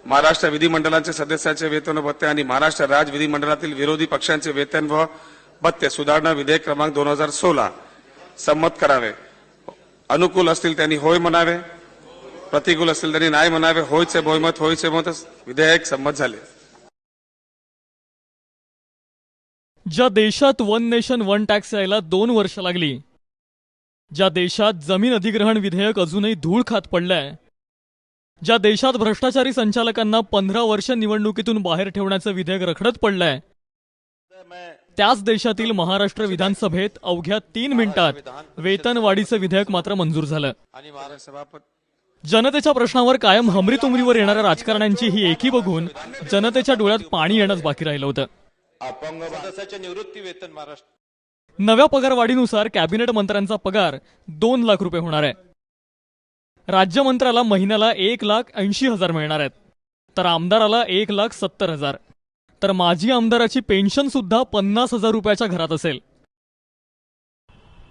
महाराष्ट्र विधिमंडळाचे सदस्याचे वेतन व भत्ते आणि महाराष्ट्र राज्य विधिमंडळातील विरोधी पक्षांचे वेतन व भत्ते सुधारणा विधेयक क्रमांक 2016 संमत करावे। अनुकूल असतील त्यांनी होय म्हणावे, प्रतिकूल असतील त्यांनी नाही म्हणावे। होयचे बहुमत, होयचे मत, विधेयक संमत झाले। ज्या देशात वन नेशन वन टॅक्स यायला 2 वर्ष लागली, ज्या देशात जमीन अधिग्रहण विधेयक अजूनही धूळ खात पडलंय, ज्या देशात भ्रष्टाचारी संचालकांना 15 वर्ष निवडणुकीतून बाहेर ठेवण्याचं विधेयक रखडत पडलंय, त्याच देशातील महाराष्ट्र विधानसभेत अवघ्या 3 मिनिटात वेतनवाढीचं विधेयक मात्र मंजूर झालं। जनतेच्या प्रश्नावर कायम हमरीतुमरीवर येणाऱ्या राजकारण्यांची ही एकी बघून जनतेच्या डोळ्यात पाणी येणंच बाकी राहिलं होतं। अपंग सदस्याचे निवृत्ती वेतन महाराष्ट्र नव्या पगारवाढीनुसार कॅबिनेट मंत्र्यांचा पगार 2 लाख रुपये होणार आहे। राज्यमंत्र्याला महिन्याला 1,80,000 मिळणार आहेत, तर आमदाराला 1,70,000, तर माजी आमदाराची पेन्शन सुद्धा 50,000 रुपयाच्या घरात असेल।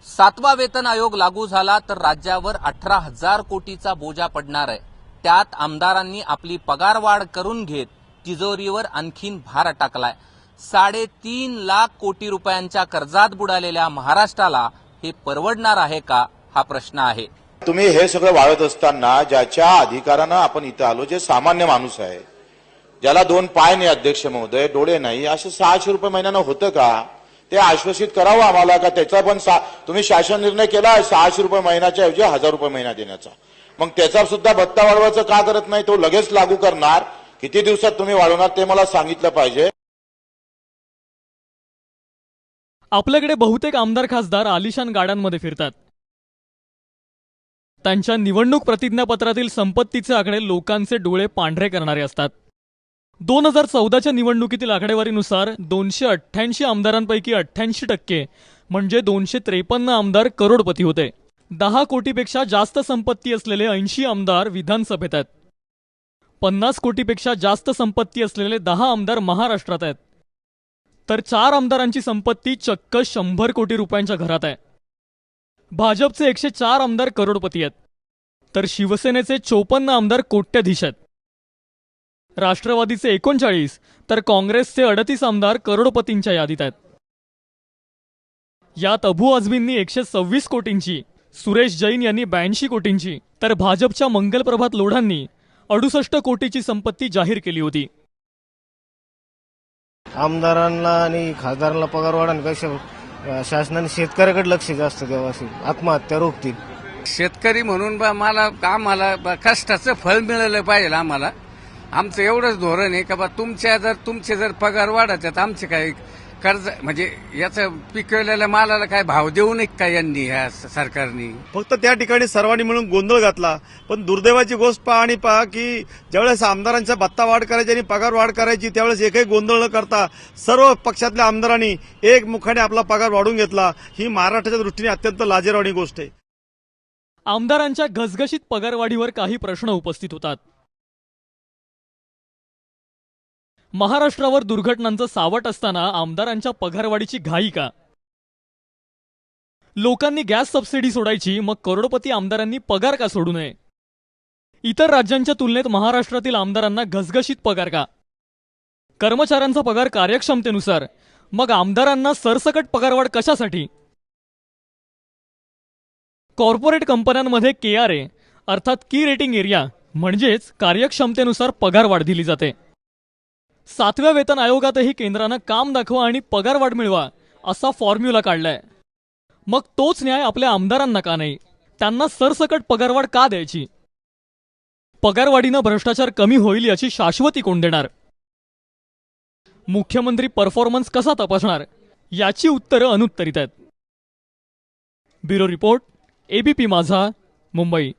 7वा वेतन आयोग लागू झाला तर राज्यावर 18,000 कोटीचा बोजा पडणार आहे। त्यात आमदारांनी आपली पगारवाढ करून घेत तिजोरीवर आणखीन भार टाकलाय। 3.5 लाख कोटी रुपयांच्या कर्जात बुडालेल्या महाराष्ट्राला हे परवडणार आहे का, हा प्रश्न आहे। तुम्ही हे सगळं वाढत असताना ज्याच्या अधिकारानं आपण इथं आलो, जे सामान्य माणूस आहे, ज्याला 2 पाय नाही, अध्यक्ष महोदय, डोळे नाही, असं 600 रुपये महिन्यानं होतं का? ते आश्वासित करावं आम्हाला का त्याचा पण तुम्ही शासन निर्णय केला 600 रुपये महिन्याच्या ऐवजी 1000 रुपये महिना देण्याचा, मग त्याचा सुद्धा भत्ता वाढवायचं का करत नाही? तो लगेच लागू करणार, किती दिवसात तुम्ही वाढवणार ते मला सांगितलं पाहिजे। आपल्याकडे बहुतेक आमदार खासदार आलिशान गाड्यांमध्ये फिरतात। त्यांच्या निवडणूक प्रतिज्ञापत्रातील संपत्तीचे आकडे लोकांचे डोळे पांढरे करणारे असतात। 2014च्या निवडणुकीतील आकडेवारीनुसार 288 आमदारांपैकी 88% म्हणजे 253 आमदार करोडपती होते। 10 कोटीपेक्षा जास्त संपत्ती असलेले 80 आमदार विधानसभेत आहेत। 50 कोटीपेक्षा जास्त संपत्ती असलेले 10 आमदार महाराष्ट्रात आहेत, तर 4 आमदारांची संपत्ती चक्क 100 कोटी रुपयांच्या घरात आहे। भाजपचे 104 आमदार करोडपती आहेत, तर शिवसेनेचे 54 आमदार कोट्याधीश आहेत। राष्ट्रवादीचे 39 तर काँग्रेसचे 38 आमदार करोडपतींच्या यादीत आहेत। यात अबू आझमींनी 126 कोटींची, सुरेश जैन यांनी 82 कोटींची, तर भाजपच्या मंगलप्रभात लोढांनी 68 कोटीची संपत्ती जाहीर केली होती। आमदारांना आणि खासदारांना पगार वाढवण्यापेक्षा शासनाने शेतकऱ्याकडे लक्ष जास्त द्यावं, असेल आत्महत्या रोखतील। शेतकरी म्हणून आम्हाला कष्टाचं फळ मिळालं पाहिजे। आमचं एवढंच धोरण आहे का तुमचे जर पगार वाढतात, आमचे काय कर्ज म्हणजे याचं पिकवलेल्या मालाला काय भाव देऊ नये का यांनी, या सरकारने फक्त त्या ठिकाणी सर्वांनी मिळून गोंधळ घातला। पण दुर्दैवाची गोष्ट पहा की ज्यावेळेस आमदारांचा भत्ता वाढ करायची आणि पगार वाढ करायची, त्यावेळेस एकही गोंधळ न करता सर्व पक्षातल्या आमदारांनी एकमुखाने आपला पगार वाढवून घेतला। ही महाराष्ट्राच्या दृष्टीने अत्यंत लाजिरवाणी गोष्ट आहे। आमदारांच्या घसघशीत पगारवाढीवर काही प्रश्न उपस्थित होतात। महाराष्ट्रावर दुर्घटनांचं सावट असताना आमदारांच्या पगारवाढीची घाई का? लोकांनी गॅस सबसिडी सोडायची, मग करोडपती आमदारांनी पगार का सोडू नये? इतर राज्यांच्या तुलनेत महाराष्ट्रातील आमदारांना घसघशीत पगार का? कर्मचाऱ्यांचा पगार कार्यक्षमतेनुसार, मग आमदारांना सरसकट पगारवाढ कशासाठी? कॉर्पोरेट कंपन्यांमध्ये KRA अर्थात की रेटिंग एरिया म्हणजेच कार्यक्षमतेनुसार पगारवाढ दिली जाते। 7व्या वेतन आयोगातही केंद्रानं काम दाखवा आणि पगारवाढ मिळवा असा फॉर्म्युला काढलाय। मग तोच न्याय आपल्या आमदारांना का नाही? त्यांना सरसकट पगारवाढ का द्यायची? पगारवाढीनं भ्रष्टाचार कमी होईल याची शाश्वती कोण देणार? मुख्यमंत्री परफॉर्मन्स कसा तपासणार? याची उत्तरं अनुत्तरित आहेत। ब्युरो रिपोर्ट, ABP माझा, मुंबई।